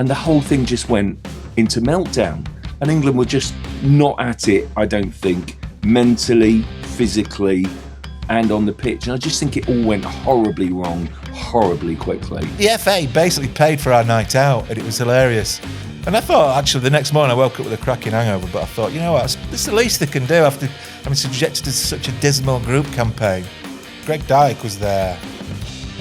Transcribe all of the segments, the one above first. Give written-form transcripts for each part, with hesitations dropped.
and the whole thing just went into meltdown. And England were just not at it, I don't think, mentally, physically, and on the pitch. And I just think it all went horribly wrong, horribly quickly. The FA basically paid for our night out, and it was hilarious. And I thought, actually, the next morning I woke up with a cracking hangover, but I thought, you know what, this is the least they can do after having subjected to such a dismal group campaign. Greg Dyke was there.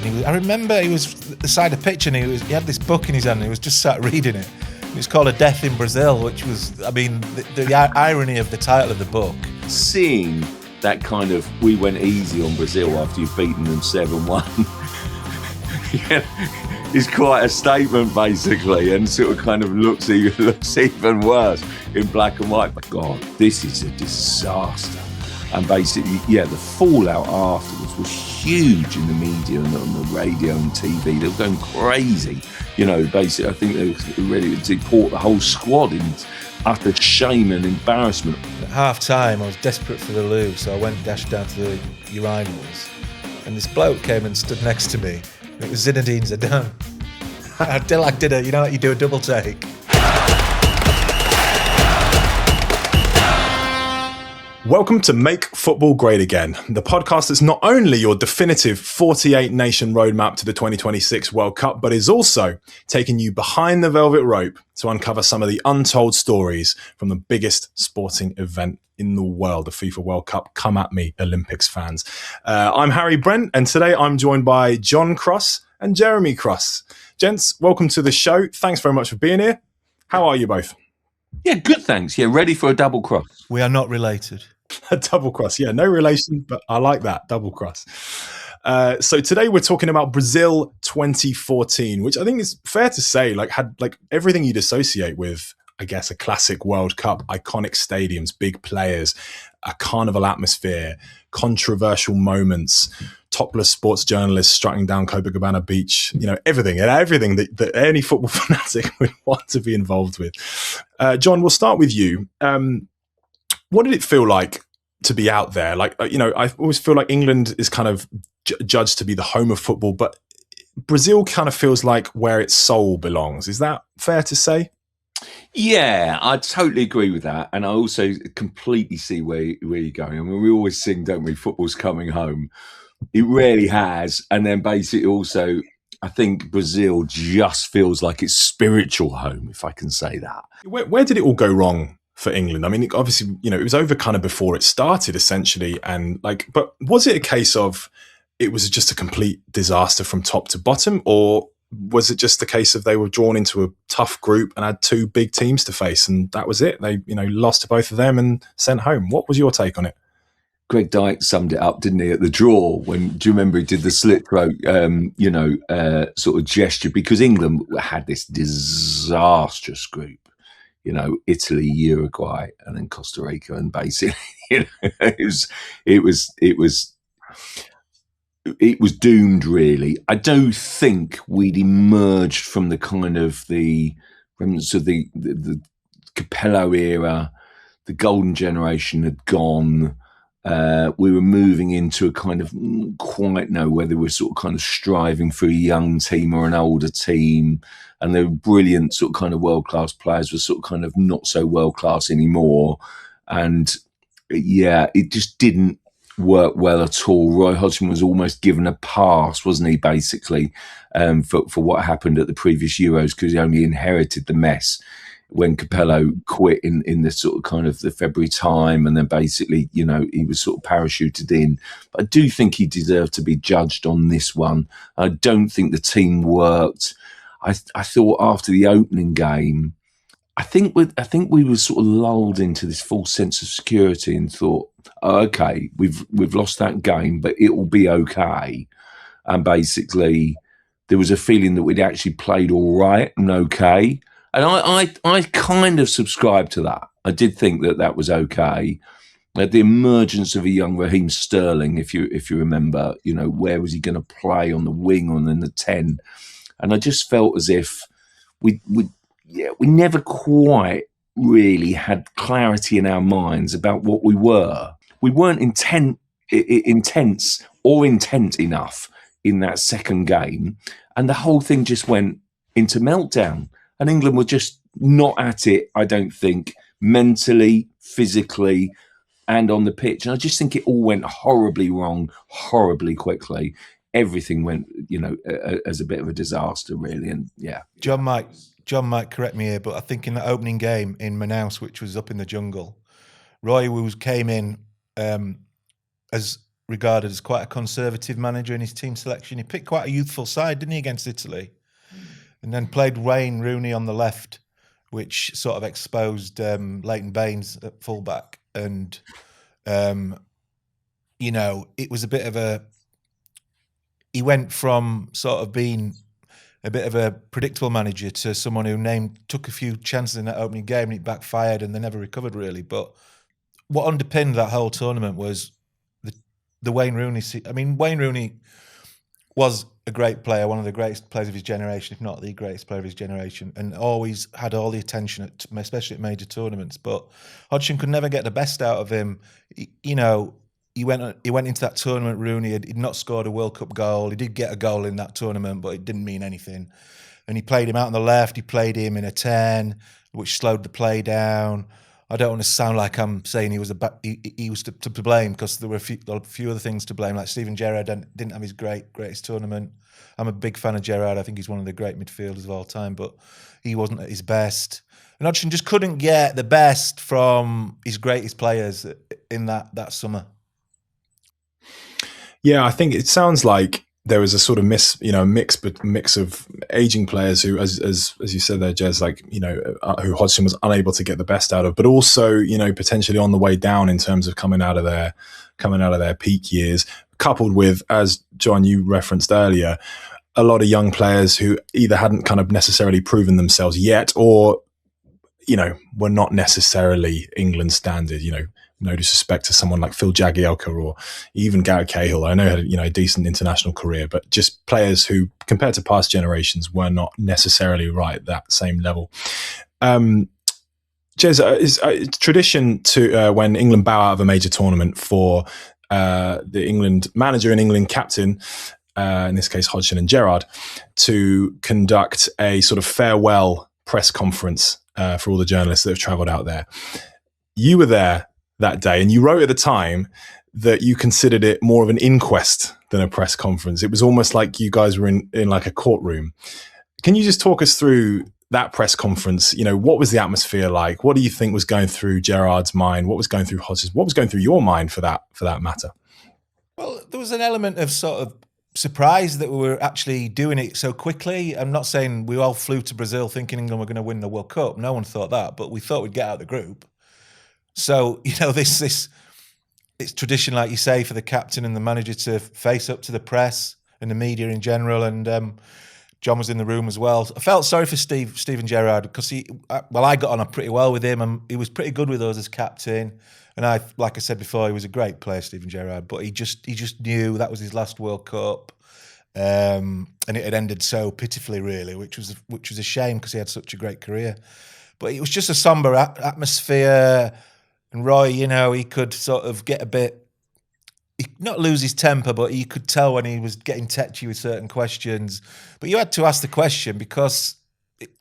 And I remember he was at the side of the pitch, and he had this book in his hand, and he was just sat reading it. It was called A Death in Brazil, which was, I mean, the irony of the title of the book. Seeing that kind of, we went easy on Brazil after you've beaten them 7-1, is quite a statement, basically, and sort of kind of looks even worse in black and white. But God, this is a disaster. And basically, the fallout afterwards was huge in the media and on the radio and TV. They were going crazy. Basically, I think they were ready to deport the whole squad in utter shame and embarrassment. At half-time, I was desperate for the loo, so I dashed down to the urinals. And this bloke came and stood next to me. And it was Zinedine Zidane. I did like you do a double take. Welcome to Make Football Great Again, the podcast that's not only your definitive 48-nation roadmap to the 2026 World Cup, but is also taking you behind the velvet rope to uncover some of the untold stories from the biggest sporting event in the world, the FIFA World Cup. Come at me, Olympics fans. I'm Harry Brent, and today I'm joined by John Cross and Jeremy Cross. Gents, welcome to the show. Thanks very much for being here. How are you both? Yeah, good, thanks. Yeah, ready for a double cross. We are not related. A double cross, yeah, no relation, but I like that, double cross. So today we're talking about Brazil 2014, which I think is fair to say had everything you'd associate with, I guess, a classic World Cup: iconic stadiums, big players, a carnival atmosphere, controversial moments, topless sports journalists strutting down Copacabana Beach, everything that any football fanatic would want to be involved with. John, we'll start with you. What did it feel like to be out there? I always feel like England is kind of judged to be the home of football, but Brazil kind of feels like where its soul belongs. Is that fair to say? Yeah, I totally agree with that. And I also completely see where you're going. I mean, we always sing, don't we, football's coming home. It really has. And then basically also, I think Brazil just feels like its spiritual home, if I can say that. Where did it all go wrong for England? I mean, obviously, it was over kind of before it started, essentially. And but was it a case of it was just a complete disaster from top to bottom? Or was it just the case of they were drawn into a tough group and had two big teams to face, and that was it? They, lost to both of them and sent home. What was your take on it? Greg Dyke summed it up, didn't he, at the draw? Do you remember he did the slit throat, sort of gesture? Because England had this disastrous group. Italy, Uruguay, and then Costa Rica, and basically, it was doomed. Really, I don't think we'd emerged from the kind of the remnants of the Capello era. The golden generation had gone. We were moving into a kind of quite know whether we're sort of kind of striving for a young team or an older team. And the brilliant sort of kind of world-class players were sort of kind of not so world-class anymore. And it just didn't work well at all. Roy Hodgson was almost given a pass, wasn't he, basically, for what happened at the previous Euros, because he only inherited the mess when Capello quit in the sort of kind of the February time, and then basically, he was sort of parachuted in. But I do think he deserved to be judged on this one. I don't think the team worked. I thought after the opening game, I think we were sort of lulled into this false sense of security and thought, oh, okay, we've lost that game, but it will be okay. And basically, there was a feeling that we'd actually played all right and okay. And I kind of subscribed to that. I did think that was okay. The emergence of a young Raheem Sterling, if you remember, where was he going to play, on the wing or in the 10? And I just felt as if we never quite really had clarity in our minds about what we were. We weren't intense or intent enough in that second game, and the whole thing just went into meltdown. And England were just not at it, I don't think, mentally, physically, and on the pitch. And I just think it all went horribly wrong, horribly quickly. Everything went, as a bit of a disaster, really. And yeah. John might correct me here, but I think in the opening game in Manaus, which was up in the jungle, Roy came in as regarded as quite a conservative manager in his team selection. He picked quite a youthful side, didn't he, against Italy? And then played Wayne Rooney on the left, which sort of exposed Leighton Baines at fullback. And, it was a bit of a... He went from sort of being a bit of a predictable manager to someone who took a few chances in that opening game and it backfired and they never recovered really. But what underpinned that whole tournament was the Wayne Rooney. I mean, Wayne Rooney was a great player, one of the greatest players of his generation, if not the greatest player of his generation, and always had all the attention, especially at major tournaments. But Hodgson could never get the best out of him. He went into that tournament, Rooney, he'd not scored a World Cup goal. He did get a goal in that tournament, but it didn't mean anything. And he played him out on the left. He played him in a 10, which slowed the play down. I don't want to sound like I'm saying he was to blame, because there were a few other things to blame. Like Steven Gerrard didn't have his greatest tournament. I'm a big fan of Gerrard. I think he's one of the great midfielders of all time, but he wasn't at his best. And Hodgson just couldn't get the best from his greatest players in that summer. Yeah, I think it sounds like there was a sort of mix of aging players who, as you said there, Jez, who Hodgson was unable to get the best out of, but also, potentially on the way down in terms of coming out of their peak years, coupled with, as John, you referenced earlier, a lot of young players who either hadn't kind of necessarily proven themselves yet, or, were not necessarily England standard, no disrespect to someone like Phil Jagielka or even Gareth Cahill. I know had a decent international career, but just players who, compared to past generations, were not necessarily right at that same level. Jez, it's tradition to when England bow out of a major tournament for the England manager and England captain, in this case Hodgson and Gerrard, to conduct a sort of farewell press conference for all the journalists that have travelled out there. You were there that day, and you wrote at the time that you considered it more of an inquest than a press conference. It was almost like you guys were in like a courtroom. Can you just talk us through that press conference? What was the atmosphere like? What do you think was going through Gerrard's mind? What was going through Hodgson's? What was going through your mind for that matter? Well, there was an element of sort of surprise that we were actually doing it so quickly. I'm not saying we all flew to Brazil thinking England were going to win the World Cup. No one thought that, but we thought we'd get out of the group. So, this it's tradition, like you say, for the captain and the manager to face up to the press and the media in general. And John was in the room as well. I felt sorry for Steven Gerrard, because I got on pretty well with him, and he was pretty good with us as captain. And like I said before, he was a great player, Steven Gerrard, but he just knew that was his last World Cup. And it had ended so pitifully, really, which was a shame, because he had such a great career. But it was just a somber atmosphere. And Roy, he could sort of get a bit, not lose his temper, but you could tell when he was getting tetchy with certain questions. But you had to ask the question because,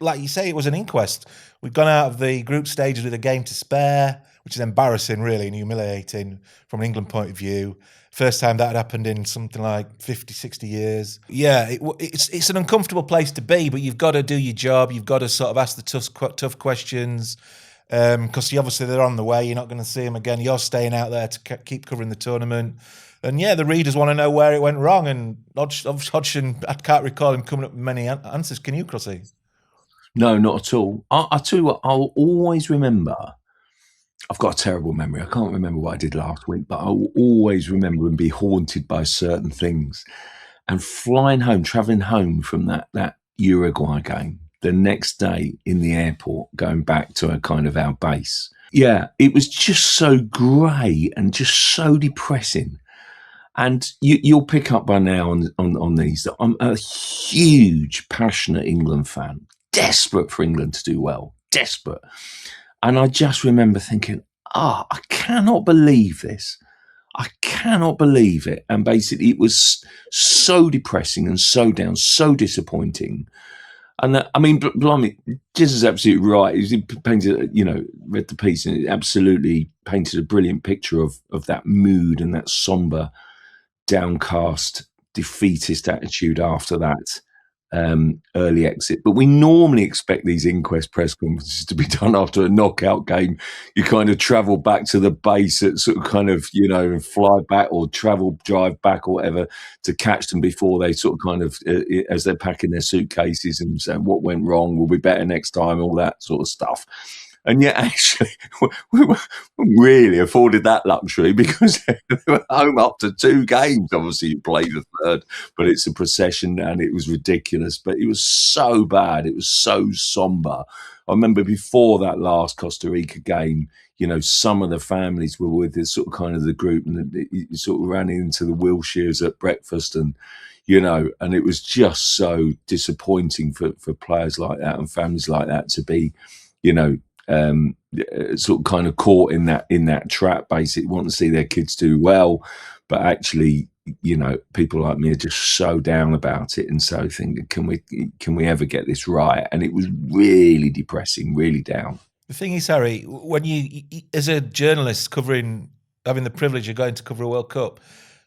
like you say, it was an inquest. We'd gone out of the group stages with a game to spare, which is embarrassing, really, and humiliating from an England point of view. First time that had happened in something like 50, 60 years. Yeah, it's an uncomfortable place to be, but you've got to do your job. You've got to sort of ask the tough questions. Because obviously they're on the way, you're not going to see them again. You're staying out there to keep covering the tournament, and the readers want to know where it went wrong. And Hodgson, I can't recall him coming up with many answers. Can you, Crossy? No, not at all. I'll tell you what, I'll always remember. I've got a terrible memory. I can't remember what I did last week, but I'll always remember and be haunted by certain things. And travelling home from that Uruguay game, the next day in the airport, going back to a kind of our base. Yeah, it was just so grey and just so depressing. And you'll pick up by now on these that I'm a huge, passionate England fan, desperate for England to do well, desperate. And I just remember thinking, I cannot believe this. I cannot believe it. And basically it was so depressing and so down, so disappointing. And I mean, blimey, Jiz is absolutely right. He painted, read the piece, and it absolutely painted a brilliant picture of that mood and that somber, downcast, defeatist attitude after that early exit. But we normally expect these inquest press conferences to be done after a knockout game. You kind of travel back to the base at sort of kind of, and fly back or drive back or whatever to catch them before they sort of kind of, as they're packing their suitcases and saying what went wrong, will be better next time, all that sort of stuff. And yet, actually, we were really afforded that luxury because we were home after 2 games. Obviously, you played the third, but it's a procession and it was ridiculous. But it was so bad. It was so somber. I remember before that last Costa Rica game, some of the families were with this sort of kind of the group, and it sort of ran into the Wilshires at breakfast, and and it was just so disappointing for players like that and families like that to be, sort of kind of caught in that trap. Basically, want to see their kids do well, but actually, people like me are just so down about it, and so thinking, can we ever get this right? And it was really depressing, really down. The thing is, Harry, when you as a journalist having the privilege of going to cover a World Cup,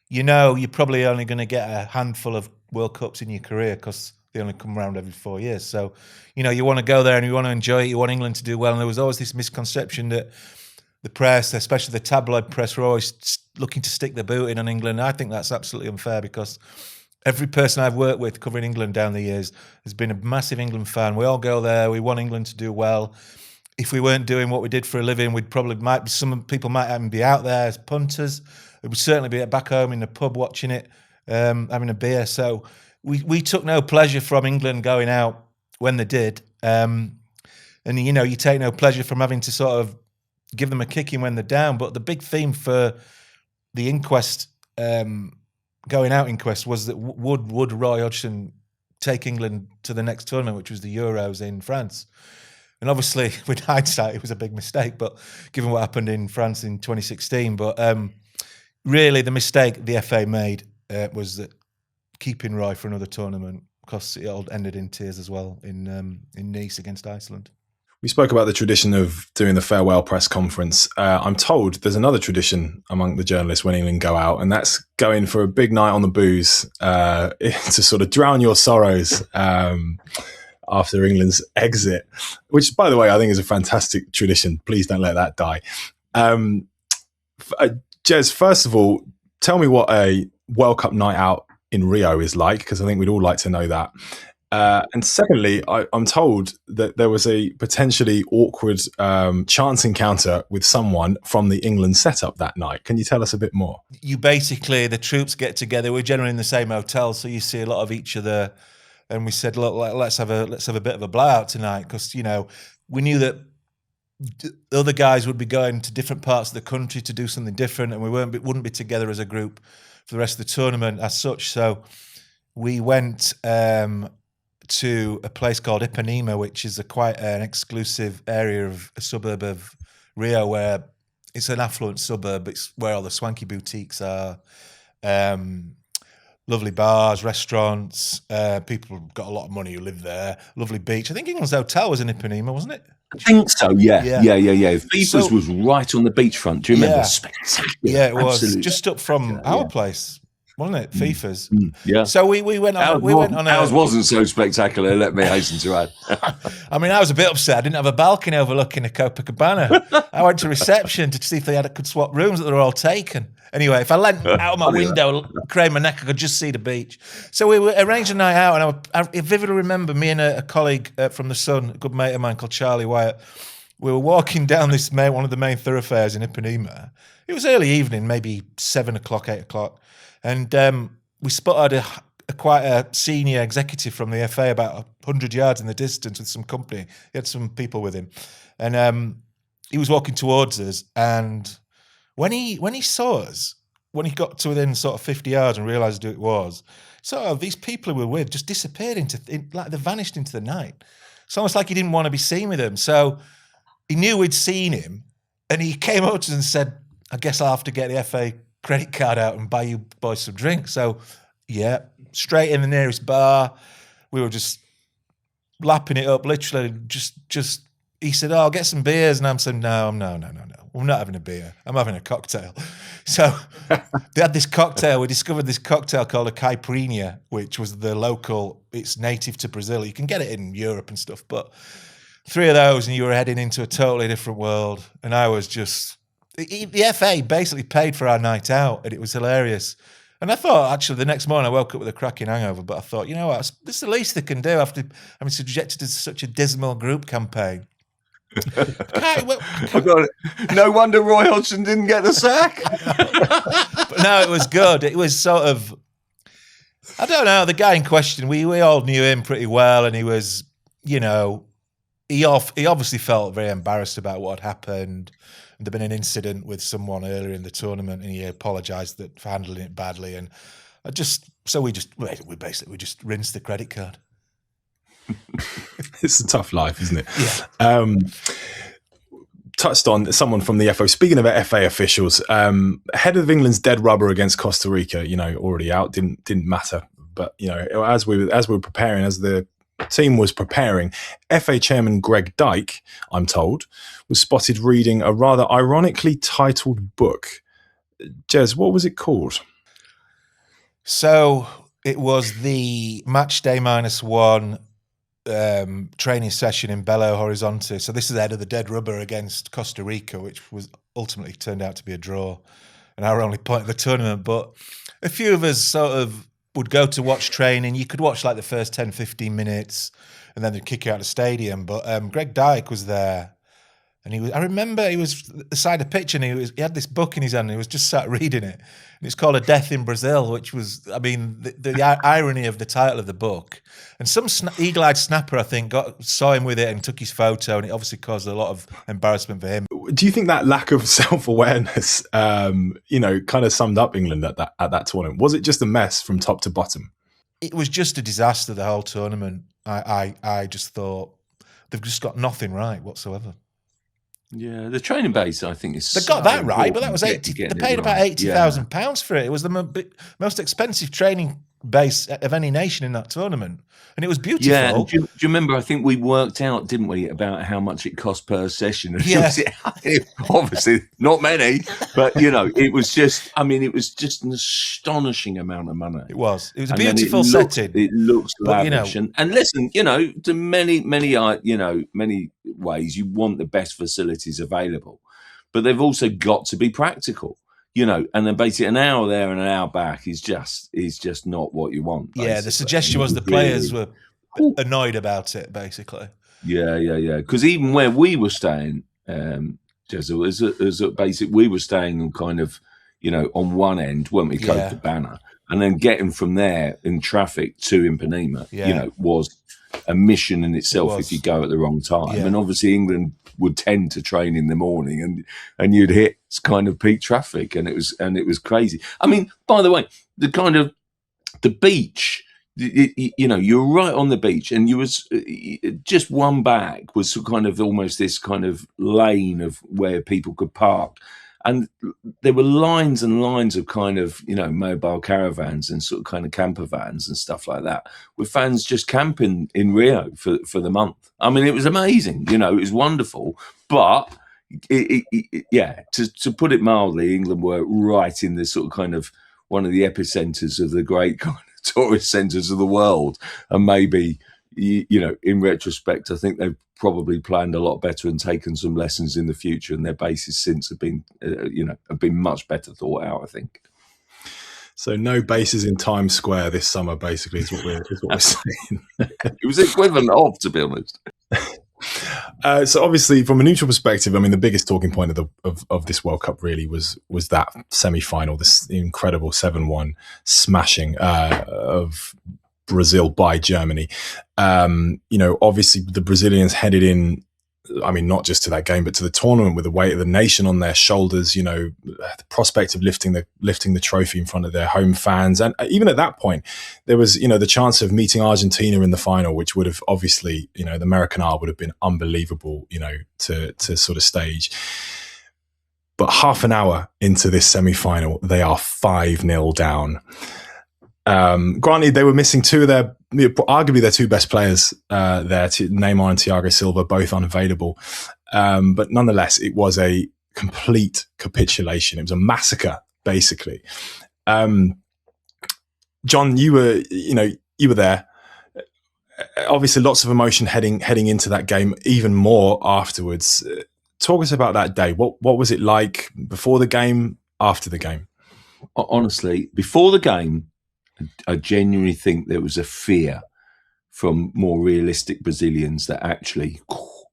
you're probably only going to get a handful of World Cups in your career because they only come around every 4 years. So, you want to go there and you want to enjoy it. You want England to do well. And there was always this misconception that the press, especially the tabloid press, were always looking to stick the boot in on England. I think that's absolutely unfair because every person I've worked with covering England down the years has been a massive England fan. We all go there. We want England to do well. If we weren't doing what we did for a living, some people might even be out there as punters. It would certainly be back home in the pub watching it, having a beer. So we took no pleasure from England going out when they did. And, you take no pleasure from having to sort of give them a kicking when they're down. But the big theme for the inquest, going out inquest, was that would Roy Hodgson take England to the next tournament, which was the Euros in France? And obviously, with hindsight, it was a big mistake, but given what happened in France in 2016. But really, the mistake the FA made was that keeping Roy for another tournament, because it all ended in tears as well in Nice against Iceland. We spoke about the tradition of doing the farewell press conference. I'm told there's another tradition among the journalists when England go out, and that's going for a big night on the booze to sort of drown your sorrows after England's exit, which, by the way, I think is a fantastic tradition. Please don't let that die. Jez, first of all, tell me what a World Cup night out in Rio is like, because I think we'd all like to know that. And secondly, I'm told that there was a potentially awkward chance encounter with someone from the England setup that night. Can you tell us a bit more? The troops get together. We're generally in the same hotel, so you see a lot of each other. And we said, look, let's have a bit of a blowout tonight, because we knew that other guys would be going to different parts of the country to do something different, and we wouldn't be together as a group for the rest of the tournament as such. So we went to a place called Ipanema, which is quite an exclusive area of a suburb of Rio, where it's an affluent suburb. It's where all the swanky boutiques are. Lovely bars, restaurants, people who've got a lot of money who live there. Lovely beach. I think England's hotel was in Ipanema, wasn't it? I think so, yeah. FIFA's was right on the beachfront. Do you remember? Yeah. Spectacular. Yeah, it was. Absolutely. Just up from our place, wasn't it? FIFA's. Yeah. So we went on ours wasn't so spectacular, let me hasten to add. I mean, I was a bit upset. I didn't have a balcony overlooking the Copacabana. I went to reception to see if they could swap rooms, that they were all taken. Anyway, if I leant out of my window, craned my neck, I could just see the beach. So we arranged a night out, and I vividly remember me and a colleague from The Sun, a good mate of mine called Charlie Wyatt, we were walking down one of the main thoroughfares in Ipanema. It was early evening, maybe 7 o'clock, 8 o'clock, and we spotted quite a senior executive from the FA about 100 yards in the distance with some company. He had some people with him, and he was walking towards us, and when he saw us, when he got to within sort of 50 yards and realised who it was, sort of these people we were with just disappeared like they vanished into the night. It's almost like he didn't want to be seen with them. So he knew we'd seen him, and he came up to us and said, I guess I'll have to get the FA credit card out and buy you boys some drinks. So, yeah, straight in the nearest bar. We were just lapping it up, literally just. He said, "Oh, I'll get some beers," and I'm saying, "No, I'm not having a beer. I'm having a cocktail." So they had this cocktail. We discovered this cocktail called a caipirinha, which was the local. It's native to Brazil. You can get it in Europe and stuff, but 3 of those, and you were heading into a totally different world. And I was just the FA basically paid for our night out, and it was hilarious. And I thought, actually, the next morning I woke up with a cracking hangover, but I thought, you know what, this is the least they can do after having subjected to such a dismal group campaign. No wonder Roy Hodgson didn't get the sack. But no, it was good. It was sort of, I don't know, the guy in question, we all knew him pretty well, and he was, he obviously felt very embarrassed about what had happened. There'd been an incident with someone earlier in the tournament, and he apologised for handling it badly. And we just rinsed the credit card. It's a tough life, isn't it? Yeah. Touched on someone from the FO. Speaking of FA officials, head of England's dead rubber against Costa Rica, already out, didn't matter. But as we were preparing, as the team was preparing, FA chairman Greg Dyke, I'm told, was spotted reading a rather ironically titled book. Jez, what was it called? So it was the match day -1 training session in Belo Horizonte. So this is the head of the dead rubber against Costa Rica, which was ultimately turned out to be a draw and our only point of the tournament. But a few of us sort of would go to watch training. You could watch like the first 10, 15 minutes and then they'd kick you out of the stadium. But Greg Dyke was there, and I remember he was beside a pitch, and he had this book in his hand, and he was just sat reading it. And it's called A Death in Brazil, which was, I mean, the irony of the title of the book. And some eagle-eyed snapper, I think, saw him with it and took his photo, and it obviously caused a lot of embarrassment for him. Do you think that lack of self-awareness, kind of summed up England at that tournament? Was it just a mess from top to bottom? It was just a disaster, the whole tournament. I just thought they've just got nothing right whatsoever. Yeah, the training base, I think, is. They got that right, but that was 80. They paid about £80,000 for it. It was the most expensive training base of any nation in that tournament, and it was beautiful. Yeah, do you remember? I think we worked out, didn't we, about how much it cost per session? Yeah, obviously not many, but it was just. I mean, it was just an astonishing amount of money. It was a beautiful setting. It looks lavish, and listen, to many ways, you want the best facilities available, but they've also got to be practical. And then basically an hour there and an hour back is just not what you want. Basically. Yeah, the suggestion was the players were annoyed about it, basically. Yeah. Because even where we were staying, we were staying on kind of, on one end, weren't we, Cote Cabana, and then getting from there in traffic to Ipanema, was a mission in itself if you go at the wrong time. And obviously England would tend to train in the morning, and you'd hit kind of peak traffic, and it was crazy. I mean, by the way, the beach, you're right on the beach, and you was just one back was kind of almost this kind of lane of where people could park. And there were lines and lines of kind of, mobile caravans and sort of kind of camper vans and stuff like that, with fans just camping in Rio for the month. I mean, it was amazing. It was wonderful. But, to put it mildly, England were right in the sort of kind of one of the epicenters of the great kind of tourist centres of the world. And maybe, in retrospect, I think they've probably planned a lot better and taken some lessons in the future, and their bases since have been much better thought out, I think. So no bases in Times Square this summer, basically, is what we're saying. It was equivalent of, to be honest. So obviously, from a neutral perspective, I mean, the biggest talking point of this World Cup really was that semi-final, this incredible 7-1 smashing of Brazil by Germany. Obviously the Brazilians headed in, I mean, not just to that game, but to the tournament with the weight of the nation on their shoulders, the prospect of lifting the trophy in front of their home fans. And even at that point, there was, the chance of meeting Argentina in the final, which would have obviously, the American R would have been unbelievable, to sort of stage. But half an hour into this semi-final, they are 5-0 down. Granted, they were missing arguably their two best players there, Neymar and Thiago Silva, both unavailable. But nonetheless, it was a complete capitulation. It was a massacre, basically. John, you were there. Obviously, lots of emotion heading into that game, even more afterwards. Talk us about that day. What was it like before the game, after the game? Honestly, before the game, I genuinely think there was a fear from more realistic Brazilians that actually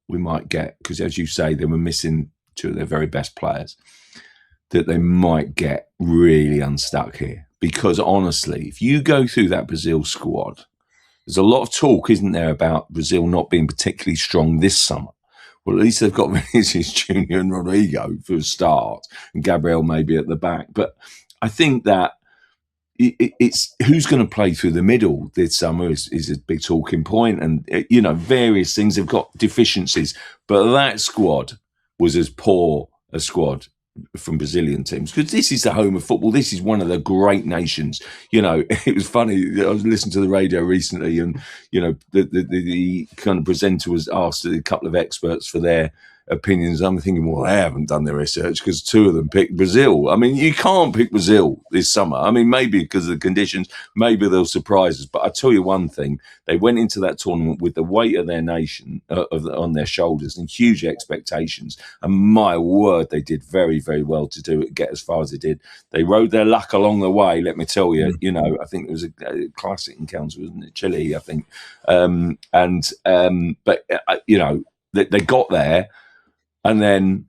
we might get, because as you say, they were missing two of their very best players, that they might get really unstuck here. Because honestly, if you go through that Brazil squad, there's a lot of talk, isn't there, about Brazil not being particularly strong this summer. Well, at least they've got Vinicius Junior and Rodrigo for a start, and Gabriel maybe at the back. But I think that it's who's going to play through the middle this summer is a big talking point, and various things have got deficiencies. But that squad was as poor a squad from Brazilian teams, because this is the home of football. This is one of the great nations. It was funny. I was listening to the radio recently, and the kind of presenter was asked a couple of experts for their opinions. I'm thinking, well, they haven't done their research, because two of them picked Brazil. I mean, you can't pick Brazil this summer. I mean, maybe because of the conditions, maybe they'll surprise us. But I tell you one thing: they went into that tournament with the weight of their nation on their shoulders and huge expectations. And my word, they did very, very well to get as far as they did. They rode their luck along the way. Let me tell you. I think it was a classic encounter, wasn't it? Chile, I think. They got there. And then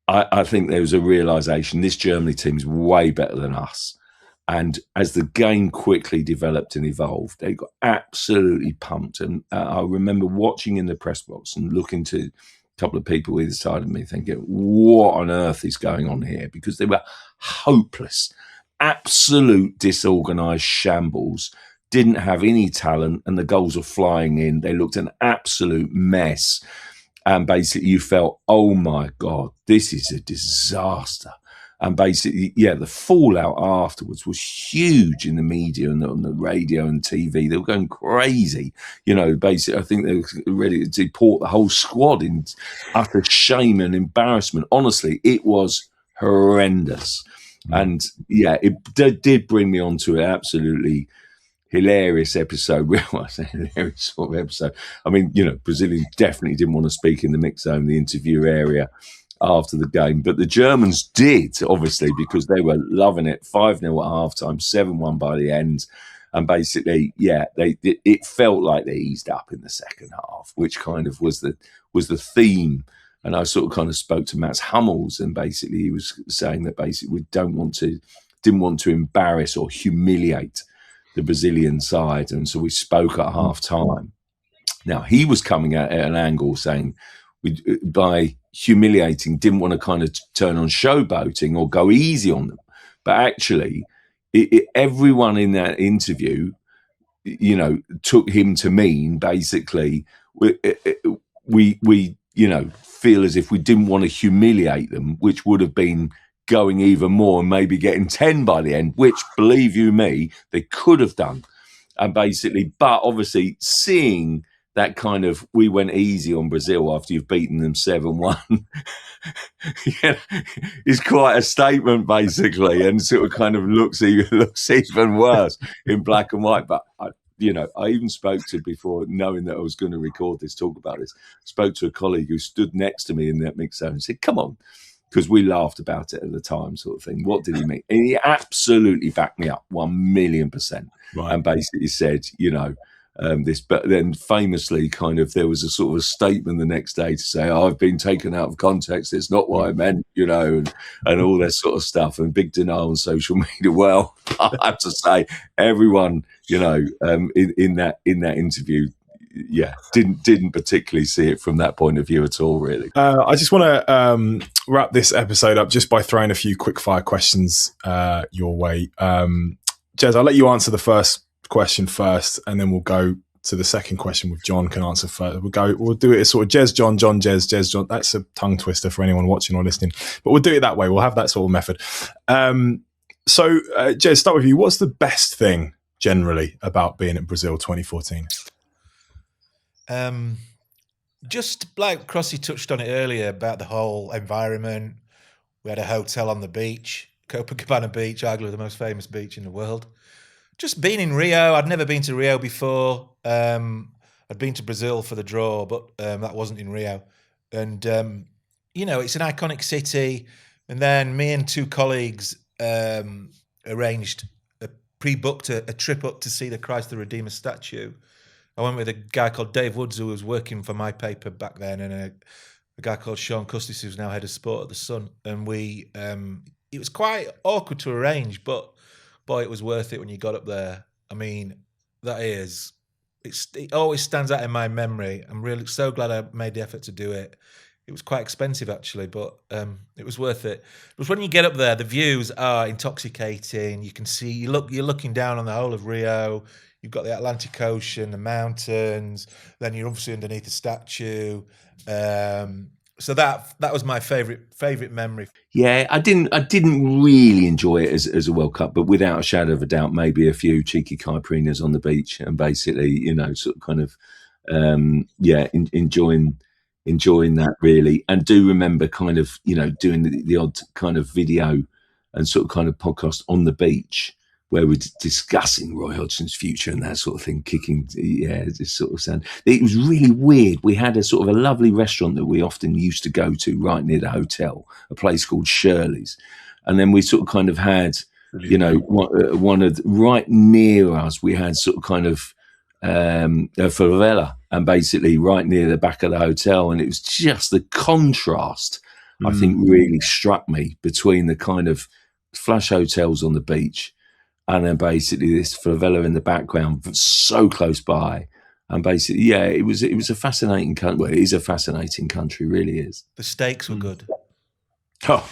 I think there was a realisation this Germany team is way better than us. And as the game quickly developed and evolved, they got absolutely pumped. And I remember watching in the press box and looking to a couple of people either side of me thinking, what on earth is going on here? Because they were hopeless, absolute disorganised shambles, didn't have any talent, and the goals were flying in. They looked an absolute mess. And basically you felt, oh my God, this is a disaster. And basically, the fallout afterwards was huge in the media and on the radio and TV. They were going crazy. Basically, I think they were ready to deport the whole squad in utter shame and embarrassment. Honestly, it was horrendous. And it did bring me on to an absolutely hilarious episode. Well, I say hilarious sort of episode. I mean, Brazilians definitely didn't want to speak in the mix zone, the interview area after the game. But the Germans did, obviously, because they were loving it. 5-0 at halftime, 7-1 by the end. And basically, it felt like they eased up in the second half, which kind of was the theme. And I sort of kind of spoke to Mats Hummels, and basically he was saying that basically we didn't want to embarrass or humiliate the Brazilian side, and so we spoke at half time. Now he was coming at an angle saying by humiliating didn't want to kind of turn on showboating or go easy on them, but actually everyone in that interview took him to mean basically we feel as if we didn't want to humiliate them, which would have been going even more and maybe getting 10 by the end, which, believe you me, they could have done. And basically, but obviously seeing that kind of, we went easy on Brazil after you've beaten them 7-1 is quite a statement, basically, and sort of kind of looks even worse in black and white. But I even spoke to, before knowing that I was going to talk about this, spoke to a colleague who stood next to me in that mix zone and said, come on, because we laughed about it at the time, sort of thing. What did he mean? And he absolutely backed me up 1,000,000%. Right. And basically said, this, but then famously kind of, there was a sort of a statement the next day to say, I've been taken out of context. It's not what I meant, and all that sort of stuff, and big denial on social media. Well, I have to say everyone, in that interview, didn't particularly see it from that point of view at all, really. I just want to wrap this episode up just by throwing a few quick fire questions your way. Jez, I'll let you answer the first question first, and then we'll go to the second question with John can answer first. We'll do it as sort of Jez, John, Jez, John. That's a tongue twister for anyone watching or listening, but we'll do it that way. We'll have that sort of method. So Jez, start with you. What's the best thing generally about being at Brazil 2014? Just like Crossy touched on it earlier about the whole environment. We had a hotel on the beach, Copacabana Beach, arguably the most famous beach in the world. Just being in Rio, I'd never been to Rio before. I'd been to Brazil for the draw, but that wasn't in Rio. And, it's an iconic city. And then me and two colleagues pre-booked a trip up to see the Christ the Redeemer statue. I went with a guy called Dave Woods, who was working for my paper back then, and a guy called Sean Custis, who's now head of sport at The Sun. And it was quite awkward to arrange, but boy, it was worth it when you got up there. I mean, it always stands out in my memory. I'm really so glad I made the effort to do it. It was quite expensive actually, but it was worth it. Because when you get up there, the views are intoxicating. You can see, you're looking down on the whole of Rio. You've got the Atlantic Ocean, the mountains. Then you're obviously underneath the statue. So that was my favorite memory. Yeah, I didn't really enjoy it as a World Cup, but without a shadow of a doubt, maybe a few cheeky caipirinhas on the beach, and basically, sort of kind of, enjoying that really. And do remember kind of, doing the odd kind of video and sort of kind of podcast on the beach, where we're discussing Roy Hodgson's future and that sort of thing, this sort of sound. It was really weird. We had a sort of a lovely restaurant that we often used to go to right near the hotel, a place called Shirley's. And then we sort of kind of had, one of right near us, we had sort of kind of a favela, and basically right near the back of the hotel. And it was just the contrast, I think, really struck me between the kind of flush hotels on the beach and then basically this favela in the background, so close by. And basically, it was a fascinating country. Well, it is a fascinating country, really is. The steaks were good. Oh.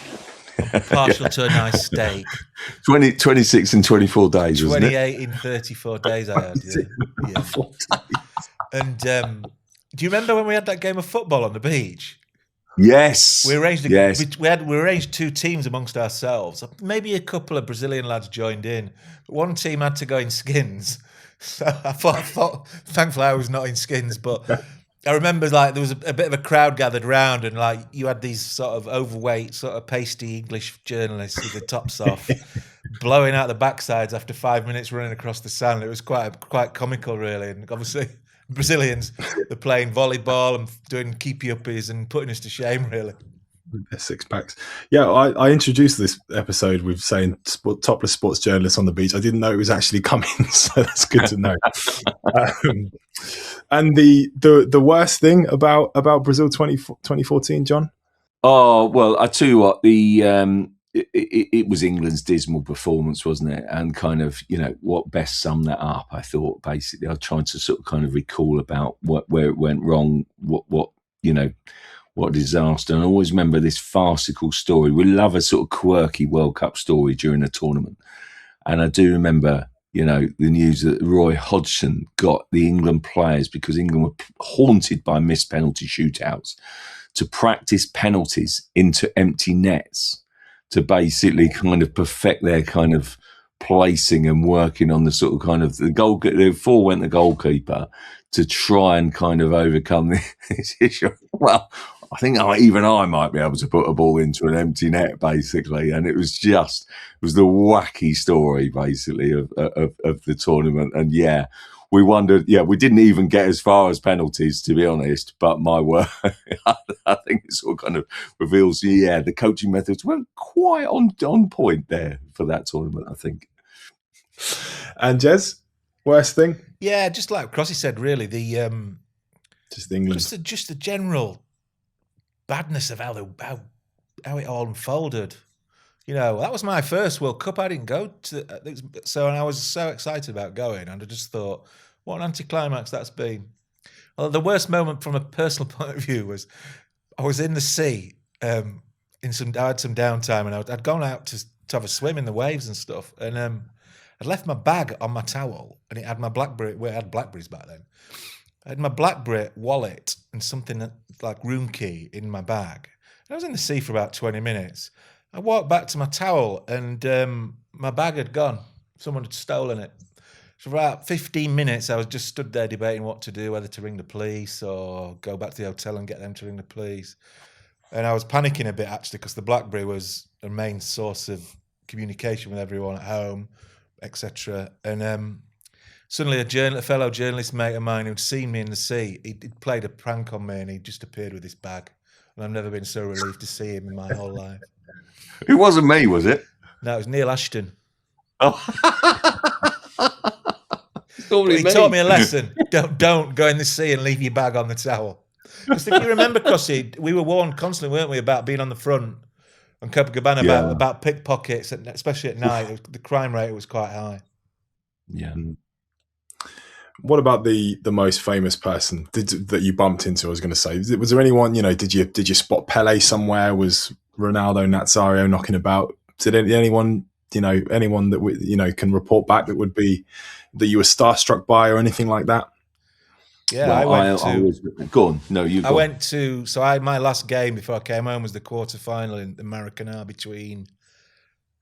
Partial to a nice steak. 26 in 24 days, wasn't it? 28 in 34 days I had, yeah. 4 days. And do you remember when we had that game of football on the beach? Yes. We arranged we arranged two teams amongst ourselves. Maybe a couple of Brazilian lads joined in. But one team had to go in skins. So I thought thankfully I was not in skins, but I remember like there was a bit of a crowd gathered round, and like you had these sort of overweight, sort of pasty English journalists with their tops off, blowing out the backsides after 5 minutes running across the sand. It was quite comical, really. And obviously Brazilians, they're playing volleyball and doing keepy-uppies and putting us to shame, really. Their six packs. Yeah, I introduced this episode with saying topless sports journalists on the beach. I didn't know it was actually coming, so that's good to know. And the worst thing about Brazil 2014, John? Oh, well, I tell you what, it was England's dismal performance, wasn't it? And kind of, what best summed that up, I thought, basically. I tried to sort of kind of recall about where it went wrong, what a disaster. And I always remember this farcical story. We love a sort of quirky World Cup story during a tournament. And I do remember, the news that Roy Hodgson got the England players, because England were haunted by missed penalty shootouts, to practice penalties into empty nets, to basically kind of perfect their kind of placing and working on the sort of kind of the goal. The four went the goalkeeper to try and kind of overcome this issue. Well, I think even I might be able to put a ball into an empty net, basically. And it was the wacky story, basically, of the tournament. And we wondered, we didn't even get as far as penalties, to be honest. But my word, I think it sort of kind of reveals, the coaching methods weren't quite on point there for that tournament, I think. And Jez, worst thing? Yeah, just like Crossy said, really, just England, just the general badness of how it all unfolded. That was my first World Cup. I didn't go to, and I was so excited about going, and I just thought, what an anticlimax that's been. Well, the worst moment from a personal point of view was I was in the sea. I had some downtime, and I'd gone out to have a swim in the waves and stuff, and I'd left my bag on my towel, and it had my BlackBerry. We had Blackberries back then. I had my BlackBerry wallet and something like room key in my bag. I was in the sea for about 20 minutes. I walked back to my towel, and my bag had gone. Someone had stolen it. for about 15 minutes, I was just stood there debating what to do, whether to ring the police or go back to the hotel and get them to ring the police. And I was panicking a bit, actually, because the BlackBerry was a main source of communication with everyone at home, etc. And suddenly a fellow journalist mate of mine who'd seen me in the sea, he'd played a prank on me and he just appeared with this bag. And I've never been so relieved to see him in my whole life. It wasn't me, was it? No, it was Neil Ashton. Oh. He taught me a lesson. Don't go in the sea and leave your bag on the towel. Because if you remember, Crossy, we were warned constantly, weren't we, about being on the front on Copacabana about pickpockets, especially at night. The crime rate was quite high. Yeah. What about the most famous person that you bumped into? I was going to say, was there anyone? Did you spot Pele somewhere? Was Ronaldo Nazario knocking about? Did anyone that can report back that you were starstruck by or anything like that? Yeah, well, go on. No, you. I went to. So my last game before I came home was the quarterfinal in the Maracanã between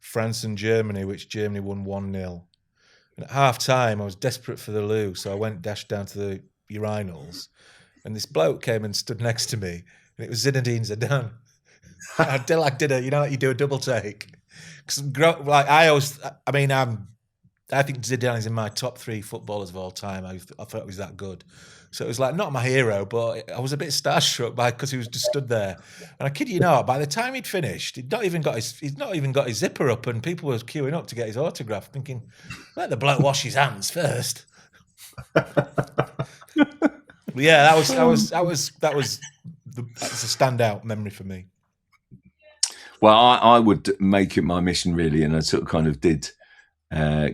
France and Germany, which Germany won 1-0. And at half time, I was desperate for the loo, so I dashed down to the urinals, and this bloke came and stood next to me, and it was Zinedine Zidane. I did you do a double take. I think Zidane is in my top 3 footballers of all time. I thought it was that good. So it was like not my hero, but I was a bit starstruck because he was just stood there. And I kid you not, by the time he'd finished, he'd not even got his zipper up, and people were queuing up to get his autograph, thinking, let the bloke wash his hands first. Yeah, that was a standout memory for me. Well, I would make it my mission, really, and I sort of kind of did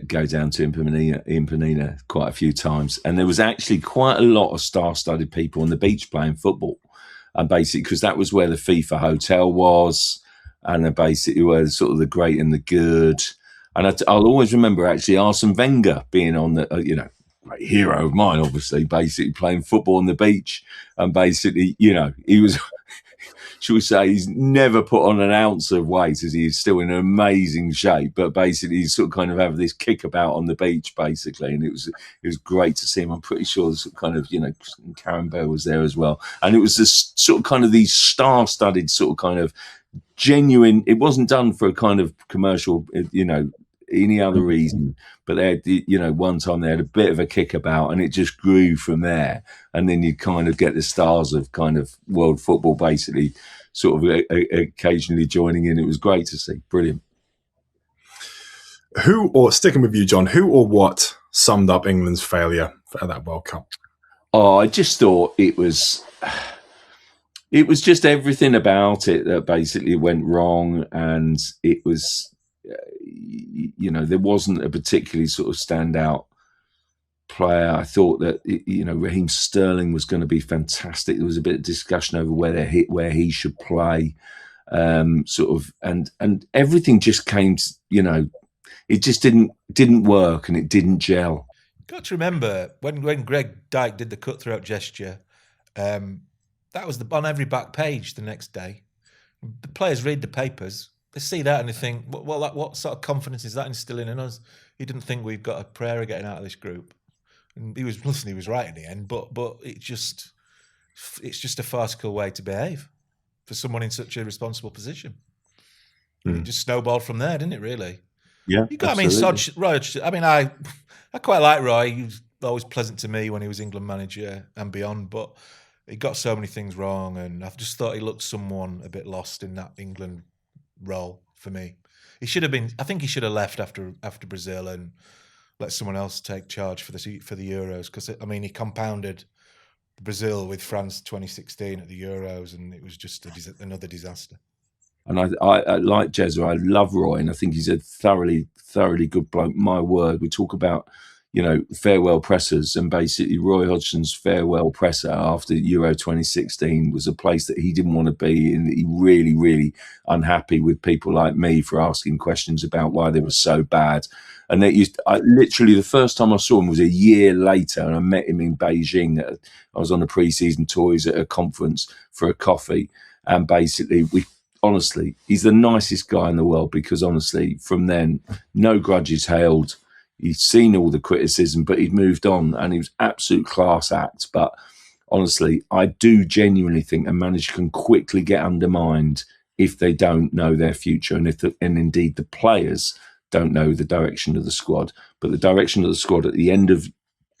go down to Impanina quite a few times, and there was actually quite a lot of star-studded people on the beach playing football, and basically because that was where the FIFA hotel was, and then basically where sort of the great and the good, and I'll always remember actually Arsene Wenger being on the great hero of mine, obviously, basically playing football on the beach, and basically he was. Should we say he's never put on an ounce of weight, as he's still in amazing shape. But basically, he's sort of kind of have this kick about on the beach, basically, and it was great to see him. I'm pretty sure sort of kind of Karen Bell was there as well, and it was this sort of kind of these star-studded sort of kind of genuine. It wasn't done for a kind of commercial, any other reason, but they had, one time they had a bit of a kick about, and it just grew from there. And then you kind of get the stars of kind of world football basically sort of occasionally joining in. It was great to see. Brilliant. Sticking with you, John, who or what summed up England's failure at that World Cup? Oh, I just thought it was just everything about it that basically went wrong, and it was, there wasn't a particularly sort of standout player. I thought that Raheem Sterling was going to be fantastic. There was a bit of discussion over where he should play, sort of, and everything just came to, it just didn't work, and it didn't gel. Got to remember when Greg Dyke did the cutthroat gesture, that was on every back page the next day. The players read the papers. They see that and they think, well, what sort of confidence is that instilling in us? He didn't think we've got a prayer of getting out of this group. And he was right in the end, but it's just a farcical way to behave for someone in such a responsible position. It just snowballed from there, didn't it, really? Yeah. I quite like Roy. He was always pleasant to me when he was England manager and beyond, but he got so many things wrong, and I've just thought he looked someone a bit lost in that England role for me. He should have been. I think he should have left after Brazil and let someone else take charge for the Euros, because he compounded Brazil with France 2016 at the Euros, and it was just another disaster. And I like Jezza. I love Roy, and I think he's a thoroughly good bloke. My word, we talk about farewell pressers, and basically Roy Hodgson's farewell presser after Euro 2016 was a place that he didn't want to be, and he really, really unhappy with people like me for asking questions about why they were so bad. And literally the first time I saw him was a year later, and I met him in Beijing. I was on the pre-season tours at a conference for a coffee, and basically honestly, he's the nicest guy in the world, because honestly, from then, no grudges held. he'd seen all the criticism, but he'd moved on, and he was absolute class act. But honestly, I do genuinely think a manager can quickly get undermined if they don't know their future, and and indeed the players don't know the direction of the squad. But the direction of the squad at the end of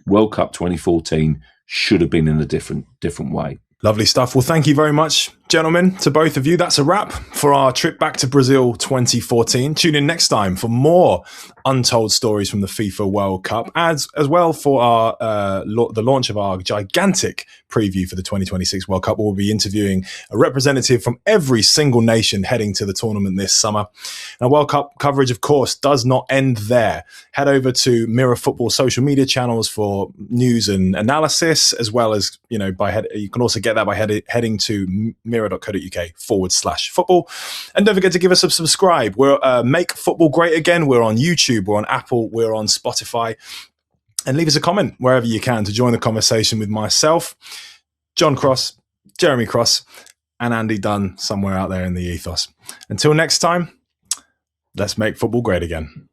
World Cup 2014 should have been in a different way. Lovely stuff. Well, thank you very much, gentlemen, to both of you. That's a wrap for our trip back to Brazil 2014. Tune in next time for more untold stories from the FIFA World Cup, as well for our the launch of our gigantic preview for the 2026 World Cup. We'll be interviewing a representative from every single nation heading to the tournament this summer. Now, World Cup coverage, of course, does not end there. Head over to Mirror Football social media channels for news and analysis, as well as, you can also get that by heading to mirror.co.uk/football. And don't forget to give us a subscribe. We're Make Football Great Again. We're on YouTube, we're on Apple, we're on Spotify. And leave us a comment wherever you can to join the conversation with myself, John Cross, Jeremy Cross, and Andy Dunn somewhere out there in the ethos. Until next time, let's make football great again.